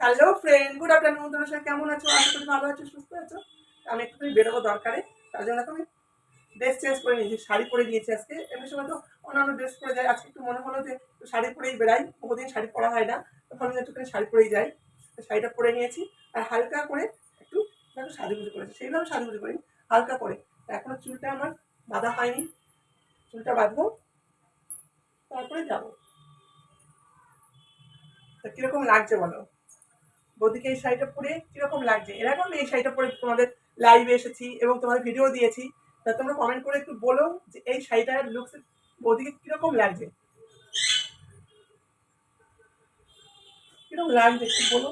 Hello friend, good afternoon. তোমরা সবাই কেমন আছো? আশা করি ভালো আছো, সুস্থ আছো। আমি একটুখানি বেরোবো দরকারে, তার জন্য আমি ড্রেস চেঞ্জ করে নিয়েছি, শাড়ি পরে নিয়েছি আজকে। এমনি সময় তো অন্যান্য ড্রেস পরে যাই, আজকে একটু মনে হলো যে একটু শাড়ি পরেই বেড়াই, বহুদিন শাড়ি পরা হয় না, তো ভাবলাম একটুখানি শাড়ি পরেই যাই। তো শাড়িটা পরে নিয়েছি, আর হালকা করে একটু একটু সাজুগুজু করেছি, সেইভাবে সাজুগুজু করিনি, হালকা করে। এখনো চুলটা আমার বাঁধা হয়নি, চুলটা বাঁধবো, তারপরে যাবো। তা কিরকম লাগছে বলো বৌদিকে এই শাড়িটা পরে? কিরকম লাগছে? এর আগেও আমি এই শাড়িটা পরে তোমাদের লাইভে এসেছি এবং তোমাদের ভিডিও দিয়েছি। তা তোমরা কমেন্ট করে একটু বলো যে এই শাড়িটার লুকস বৌদিকে কিরকম লাগছে, কিরকম লাগছে একটু বলো।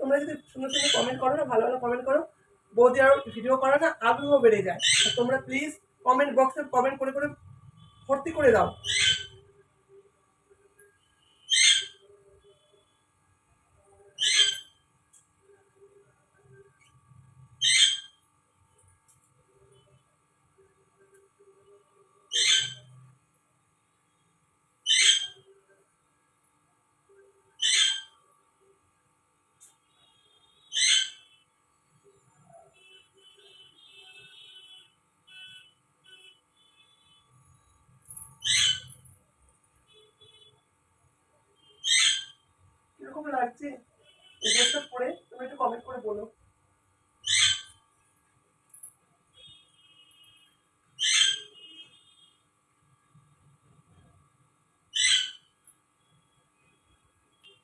তোমরা যদি সুন্দর সুন্দর কমেন্ট করো না, ভালো ভালো কমেন্ট করো, বৌদি আরো ভিডিও করার না আগ্রহ বেড়ে যায়। তোমরা প্লিজ কমেন্ট বক্সে কমেন্ট করে করে ভর্তি করে দাও। কিরকম লাগছে এই ড্রেসটা পরে? তোমরা একটু কমেন্ট করে বলো।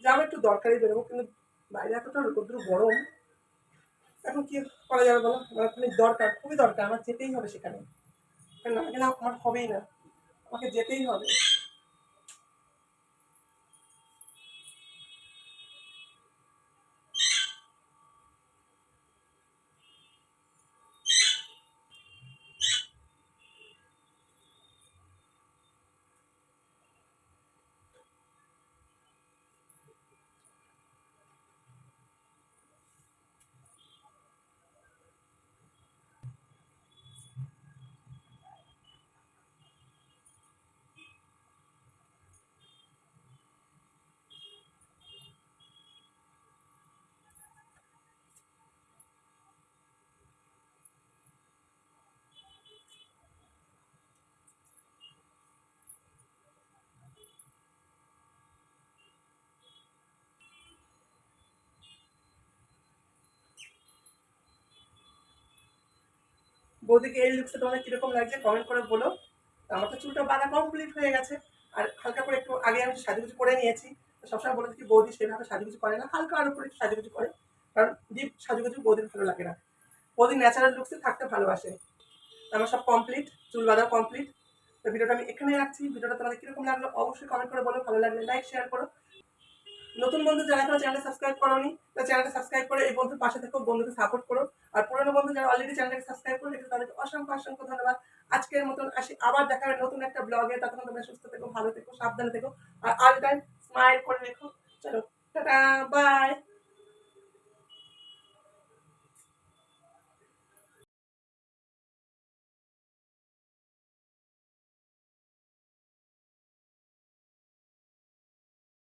যে আমার একটু দরকারি বেরোবো, কিন্তু বাইরে এতটা রোদ্র গরম, এখন কি করা যাবে বলো? আমার খালি দরকার, খুবই দরকার, আমার যেতেই হবে সেখানে। না গেলে আমার হবেই না, আমাকে যেতেই হবে। বৌদিকে এই লুকসে তোমাদের কিরকম লাগছে কমেন্ট করে বলো। আমার তো চুলটা বাঁধা কমপ্লিট হয়ে গেছে, আর হালকা করে একটু আগে আমি সাজুগুজু করে নিয়েছি। তো সবসময় বলে কি বৌদি সেভাবে সাজুগুজু করে না, হালকা আরো করে একটু সাজুগুজু করে, কারণ ডিপ সাজুগুজু বৌদির ভালো লাগে না, বৌদি ন্যাচারাল লুকসে থাকতে ভালোবাসে। আমার সব কমপ্লিট, চুল বাঁধা কমপ্লিট। তো ভিডিওটা আমি এখানে রাখছি। ভিডিওটা তোমাদের কিরকম লাগলো অবশ্যই কমেন্ট করে বলো, ভালো লাগলে লাইক শেয়ার করো। নতুন বন্ধু যারা এখনো চ্যানেলটা সাবস্ক্রাইব করোনি, তারা চ্যানেলটা সাবস্ক্রাইব করে এই বন্ধুর পাশে থেকো, বন্ধুকে সাপোর্ট করো। আর পুরনো বন্ধু যারা অলরেডি চ্যানেলটাকে সাবস্ক্রাইব করে রেখেছে তাদেরকে অসংখ্য অসংখ্য ধন্যবাদ। আজকের মতন আসি, আবার দেখা হবে নতুন একটা ব্লগে। ততক্ষণ তোমরা সুস্থ থেকো, ভালো থেকো, সাবধানে থেকো, আর অল টাইম স্মাইল করে রেখো। চলো, টাটা, বাই।